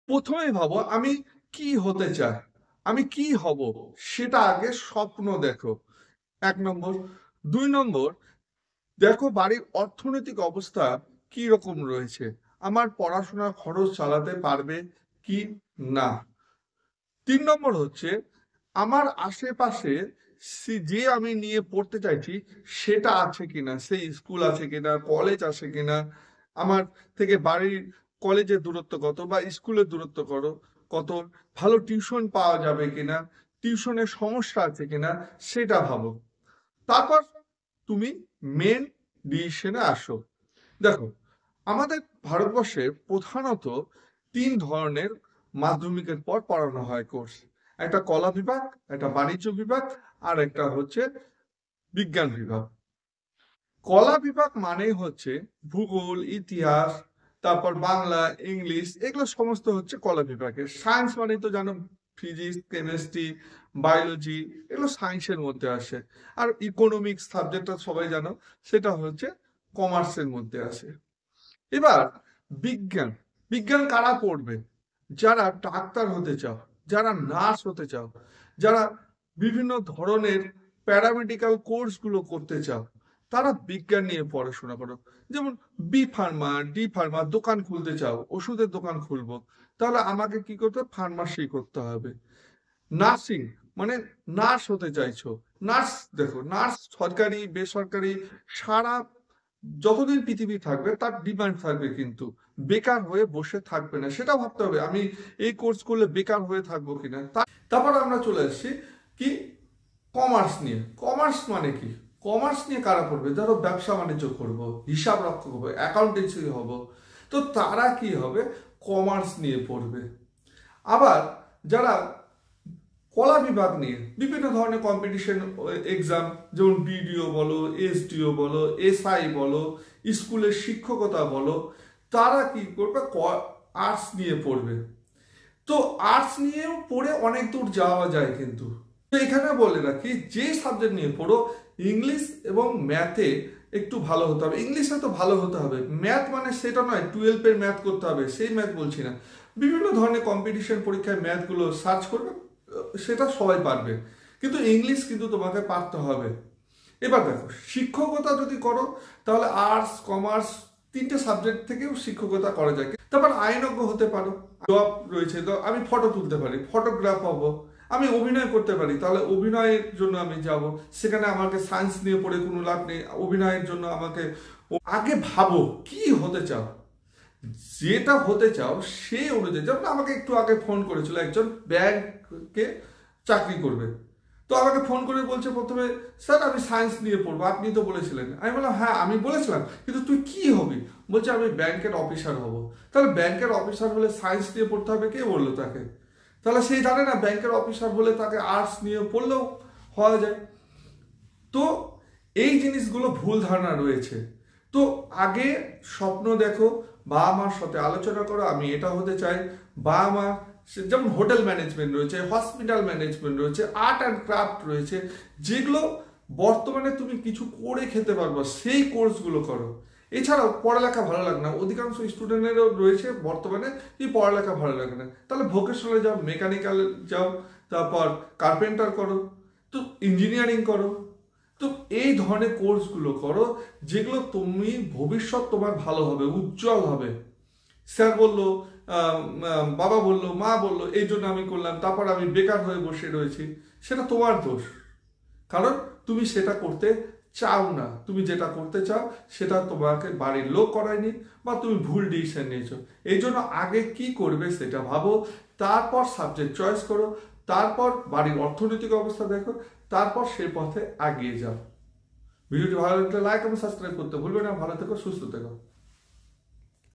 প্রথমে ভাবো আমি কি হতে চাই, আমি কি হব, সেটা আগে স্বপ্ন দেখো। 1 নম্বর। 2 নম্বর, দেখো বাড়ির অর্থনৈতিক অবস্থা কি রকম রয়েছে, আমার পড়াশোনার খরচ চালাতে পারবে কি না। 3 নম্বর হচ্ছে আমার আশেপাশে যে আমি নিয়ে পড়তে চাইছি সেটা আছে কিনা, সেই স্কুল আছে কিনা, কলেজ আছে কিনা, আমার থেকে বাড়ির কলেজের দূরত্ব কত বা স্কুলের দূরত্ব কত, ভালো টিউশন পাওয়া যাবে কিনা, টিউশনের সমস্যা আছে কিনা, সেটা ভাবো। তারপর তুমি মেন ডিসিশনে আসো। দেখো, আমাদের ভারতবর্ষে প্রধানত 3 ধরনের মাধ্যমিকের পর পড়ানো হয় কোর্স। একটা কলা বিভাগ, একটা বাণিজ্য বিভাগ, আর একটা হচ্ছে বিজ্ঞান বিভাগ। কলা বিভাগ মানে হচ্ছে ভূগোল, ইতিহাস, তারপর বাংলা, ইংলিশ, এগুলো সমস্ত হচ্ছে কলা বিভাগের। সায়েন্স মানে তো জানো, ফিজিক্স, কেমিস্ট্রি, বায়োলজি, এগুলো সায়েন্সের মধ্যে আসে। আর ইকোনমিক্স সাবজেক্টটা সবাই জানো, সেটা হচ্ছে কমার্সের মধ্যে আসে। এবার বিজ্ঞান, বিজ্ঞান কারা পড়বে? যারা ডাক্তার হতে চাও, যারা নার্স হতে চাও, যারা বিভিন্ন ধরনের প্যারামেডিক্যাল কোর্সগুলো করতে চাও, তারা বিজ্ঞান নিয়ে পড়াশোনা করো। যেমন বি ফার্মা, ডি ফার্মা, দোকান খুলতে চাও, ওষুধের দোকান খুলবো, তাহলে আমাকে কি করতে হবে? ফার্মাসি করতে হবে। নার্সিং মানে নার্স হতে চাইছো, নার্স, দেখো নার্স সরকারি বেসরকারি সারা যতদিন পৃথিবী থাকবে তার ডিমান্ড থাকবে, কিন্তু বেকার হয়ে বসে থাকবে না, সেটা ভাবতে হবে আমি এই কোর্স করলে বেকার হয়ে থাকবো কিনা। তারপর আমরা চলে আসছি কি, কমার্স নিয়ে। কমার্স মানে কি? কমার্স নিয়ে কারা পড়বে? ধরো ব্যবসা বাণিজ্য করবো, হিসাব রক্ষক হবো, অ্যাকাউন্টেন্সি হবো, তো তারা কি হবে? কমার্স নিয়ে পড়বে। আবার যারা কলা বিভাগ নিয়ে বিভিন্ন ধরনের কম্পিটিশন এক্সাম, যেমন বিডিও বলো, এসডিও বলো, এসআই বলো, স্কুলের শিক্ষকতা বলো, তারা কি করবে? আর্টস নিয়ে পড়বে। তো আর্টস নিয়েও পড়ে অনেক দূর যাওয়া যায়, কিন্তু তো এখানে বলে রাখি, যে সাবজেক্ট নিয়ে পড়ো, ইংলিশ এবং ম্যাথে একটু ভালো হতে হবে। ইংলিশে তো ভালো হতে হবে, ম্যাথ মানে সেটা নয় 12-এর ম্যাথ করতে হবে, সেই ম্যাথ বলছি না। বিভিন্ন ধরনের কম্পিটিশন পরীক্ষায় ম্যাথগুলো সার্চ করবে, সেটা সবাই পারবে, কিন্তু ইংলিশ কিন্তু তোমাকে পারতে হবে। এবার দেখো, শিক্ষকতা যদি করো তাহলে আর্টস কমার্স 3টে সাবজেক্ট থেকেও শিক্ষকতা করা যায়। তারপর আইনজ্ঞ হতে পারো, জব রয়েছে, তো আমি ফটো তুলতে পারি, ফটোগ্রাফ হবো। আমি অভিনয় করতে পারি, তাহলে অভিনয়ের জন্য আমি যাব, সেখানে আমাকে সায়েন্স নিয়ে পড়ে কোনো লাভ নেই, অভিনয়ের জন্য আমাকে আগে ভাবো কি হতে চাও, যেটা হতে চাও সেই অনুযায়ী। যেমন আমাকে একটু আগে ফোন করেছিল একজন, ব্যাংকে চাকরি করবে, তো আমাকে ফোন করে বলছে প্রথমে, স্যার আমি সায়েন্স নিয়ে পড়বো, আপনি তো বলেছিলেন। আমি বললাম হ্যাঁ আমি বলেছিলাম, কিন্তু তুই কি হবি? বলছে আমি ব্যাংকের অফিসার হব। তাহলে ব্যাংকের অফিসার হলে সায়েন্স নিয়ে পড়তে হবে? কে বললো তাকে? তাহলে সেই জানে না ব্যাংকের অফিসার বলে তাকে আর্টস নিয়ে পড়লেও হওয়া যায়। তো এই জিনিসগুলো ভুল ধারণা রয়েছে। তো আগে স্বপ্ন দেখো, বাবা মার সাথে আলোচনা করো, আমি এটা হতে চাই। বাবা মা, যেমন হোটেল ম্যানেজমেন্ট রয়েছে, হসপিটাল ম্যানেজমেন্ট রয়েছে, আর্ট অ্যান্ড ক্রাফট রয়েছে, যেগুলো বর্তমানে তুমি কিছু করে খেতে পারবো, সেই কোর্সগুলো করো। এছাড়াও পড়ালেখা ভালো লাগে না, অধিকাংশ স্টুডেন্টেরও রয়েছে বর্তমানে কি পড়ালেখা ভালো লাগে না, তাহলে ভোকেশনালে যাও, মেকানিক্যাল যাও, তারপর কার্পেন্টার করো, তো ইঞ্জিনিয়ারিং করো। তো এই ধরনের কোর্সগুলো করো, যেগুলো তুমি ভবিষ্যৎ তোমার ভালো হবে, উজ্জ্বল হবে। স্যার বললো, বাবা বললো, মা বললো, এই জন্য আমি করলাম, তারপর আমি বেকার হয়ে বসে রয়েছি, সেটা তোমার দোষ। কারণ তুমি সেটা করতে চাও না, তুমি যেটা করতে চাও সেটা তোমাকে বাড়ির লোক করায়নি, বা তুমি ভুল ডিসিশন নিয়েছো। এই জন্য আগে কি করবে সেটা ভাবো, তারপর সাবজেক্ট চয়েস করো, তারপর বাড়ির অর্থনৈতিক অবস্থা দেখো, তারপর সেই পথে এগিয়ে যাও। ভিডিওটি ভালো লাগলে লাইক এবং সাবস্ক্রাইব করতে ভুলবে না। ভালো থেকো, সুস্থ থেকো।